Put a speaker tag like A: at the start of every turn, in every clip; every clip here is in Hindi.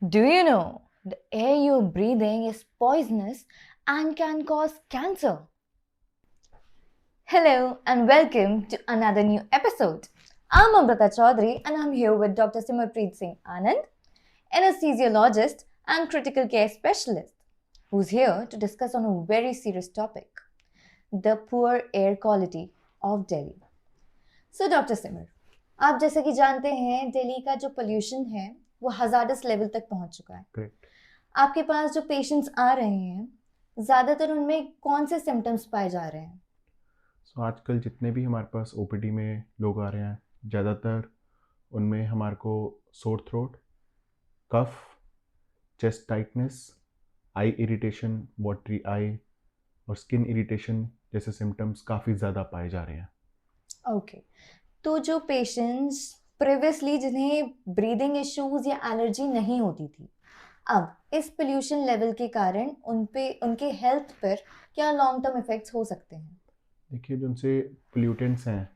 A: Do you know the air you're breathing is poisonous and can cause cancer? Hello and welcome to another new episode. I'm Amrita Chaudhary and I'm here with Dr. Simarpreet Singh Anand, anesthesiologist and critical care specialist, who's here to discuss on a very serious topic, the poor air quality of Delhi. So Dr. Simar, आप जैसे कि जानते हैं दिल्ली का जो पोल्यूशन है वो हजारस लेवल तक पहुंच चुका है।
B: करेक्ट।
A: आपके पास जो पेशेंट्स आ रहे हैं ज़्यादातर उनमें कौन से सिम्टम्स पाए जा रहे हैं?
B: सो आजकल जितने भी हमारे पास ओपीडी में लोग आ रहे हैं, ज़्यादातर उनमें हमारे को सोर थ्रोट, कफ, चेस्ट टाइटनेस, आई इरिटेशन, वाटरी आई और स्किन इरिटेशन जैसे सिम्टम्स काफ़ी ज़्यादा पाए जा रहे हैं।
A: ओके, तो जो पेशेंट्स प्रीवियसली जिन्हें ब्रीदिंग इश्यूज या एलर्जी नहीं होती थी, अब इस पोल्यूशन लेवल के कारण उनके हेल्थ पर क्या लॉन्ग टर्म इफेक्ट्स हो सकते हैं?
B: देखिए, जिनसे पोल्यूटेंट्स हैं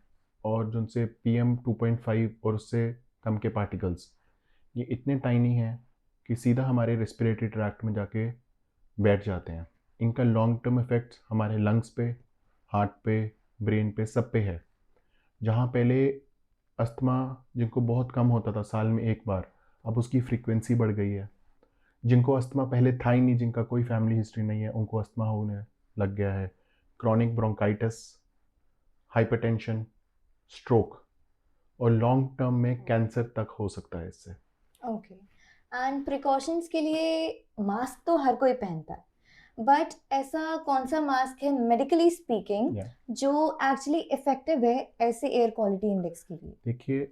B: और जिनसे PM 2.5 और उससे कम के पार्टिकल्स, ये इतने टाइनी हैं कि सीधा हमारे रेस्पिरेटरी ट्रैक्ट में जाके बैठ जाते हैं। इनका लॉन्ग टर्म इफ़ेक्ट्स हमारे लंग्स पे, हार्ट पे, ब्रेन पे, सब पे है। जहाँ पहले अस्थमा जिनको बहुत कम होता था, साल में एक बार, अब उसकी फ्रीक्वेंसी बढ़ गई है। जिनको अस्थमा पहले था ही नहीं, जिनका कोई फैमिली हिस्ट्री नहीं है, उनको अस्थमा होने लग गया है। क्रॉनिक ब्रोंकाइटिस, हाइपरटेंशन, स्ट्रोक और लॉन्ग टर्म में कैंसर तक हो सकता है इससे।
A: ओके, एंड प्रिकॉशंस के लिए मास्क तो हर कोई पहनता है, बट ऐसा कौन सा मास्क है मेडिकली स्पीकिंग
B: या
A: जो एक्चुअली इफेक्टिव है ऐसे एयर क्वालिटी इंडेक्स के लिए?
B: देखिए,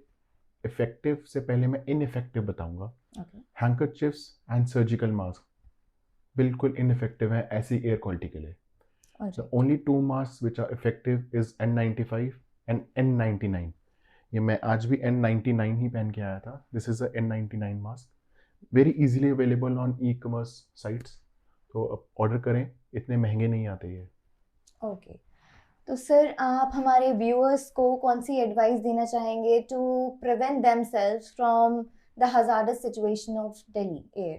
B: इफेक्टिव से पहले मैं इनइफेक्टिव बताऊंगा।
A: ओके,
B: हैंकरचिप्स एंड सर्जिकल मास्क बिल्कुल इनइफेक्टिव हैं ऐसी एयर क्वालिटी के लिए। The
A: alright,
B: only two masks which are effective is N95 and N99. ये मैं आज भी N99 ही पहन के आया था। This is a N99 mask, very easily available on e commerce sites. तो अब ऑर्डर करें, इतने महंगे नहीं आते ये।
A: ओके। तो सर आप हमारे व्यूअर्स को कौन सी एडवाइस देना चाहेंगे to prevent themselves from the hazardous situation of Delhi air?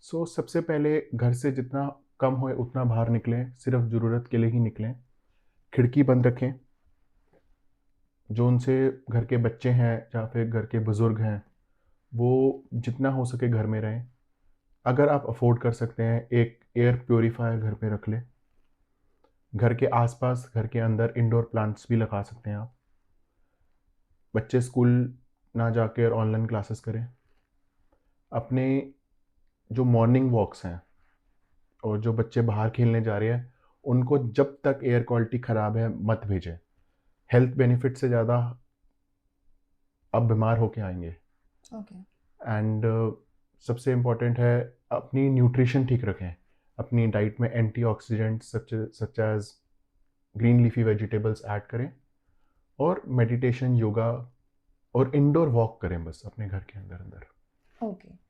B: So सबसे पहले घर से जितना कम होए उतना बाहर निकलें, सिर्फ ज़रूरत के लिए ही निकलें। खिड़की बंद रखें। जो उनसे घर के बच्चे हैं या फिर घर के बुज़ुर्ग हैं, वो जितना हो सके घर में रहें। अगर आप अफोर्ड कर सकते हैं, एक एयर प्योरीफायर घर पे रख लें। घर के आसपास, घर के अंदर इंडोर प्लांट्स भी लगा सकते हैं आप। बच्चे स्कूल ना जाकर ऑनलाइन क्लासेस करें। अपने जो मॉर्निंग वॉक्स हैं और जो बच्चे बाहर खेलने जा रहे हैं, उनको जब तक एयर क्वालिटी ख़राब है मत भेजें। हेल्थ बेनिफिट से ज़्यादा अब बीमार होके आएंगे।
A: ओके,
B: एंड सबसे इम्पॉर्टेंट है, अपनी न्यूट्रिशन ठीक रखें। अपनी डाइट में antioxidants such as green leafy vegetables add करें और मेडिटेशन, योगा और इंडोर वॉक करें बस अपने घर के अंदर अंदर।
A: ओके।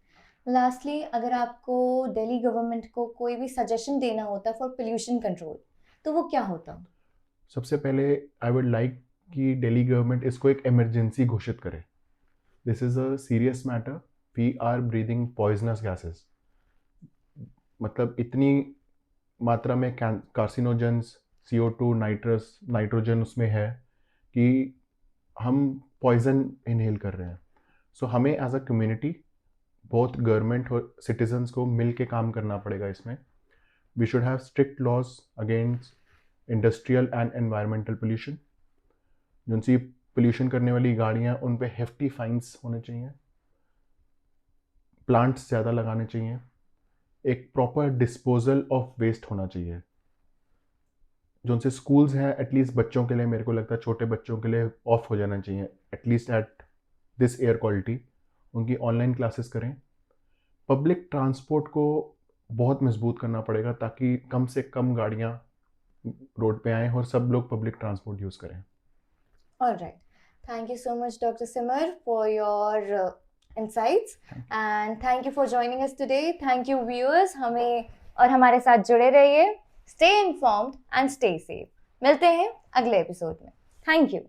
A: लास्टली अगर आपको दिल्ली गवर्नमेंट को कोई भी सजेशन देना होता फॉर पोल्यूशन कंट्रोल तो वो क्या होता?
B: सबसे पहले आई वुड लाइक कि दिल्ली गवर्नमेंट इसको एक इमरजेंसी घोषित करे। This is a serious matter. We are breathing poisonous gases. मतलब इतनी मात्रा में कार्सिनोजेंस, CO2, नाइट्रस, नाइट्रोजन उसमें है कि हम पॉइजन इनहेल कर रहे हैं। सो हमें as a community, both government और सिटीजन्स को मिल के काम करना पड़ेगा इसमें। We should have strict laws against industrial and environmental pollution. जो सी पोल्यूशन करने वाली गाड़ियाँ, उन पे हेफ्टी फाइन्स होने चाहिए। प्लांट्स ज़्यादा लगाने चाहिए। एक प्रॉपर डिस्पोजल ऑफ वेस्ट होना चाहिए। जो उनसे स्कूल्स हैं, एटलीस्ट बच्चों के लिए, मेरे को लगता है छोटे बच्चों के लिए ऑफ हो जाना चाहिए at least at this air quality. उनकी ऑनलाइन क्लासेस करें। पब्लिक ट्रांसपोर्ट को बहुत मजबूत करना पड़ेगा ताकि कम से कम गाड़ियाँ रोड पे आएँ और सब लोग पब्लिक ट्रांसपोर्ट यूज़ करें।
A: Alright, thank you so much doctor Simar for your insights and thank you for joining us today. Thank you viewers, हमें और हमारे साथ जुड़े रहिए। Stay informed and stay safe. मिलते हैं अगले एपिसोड में। Thank you.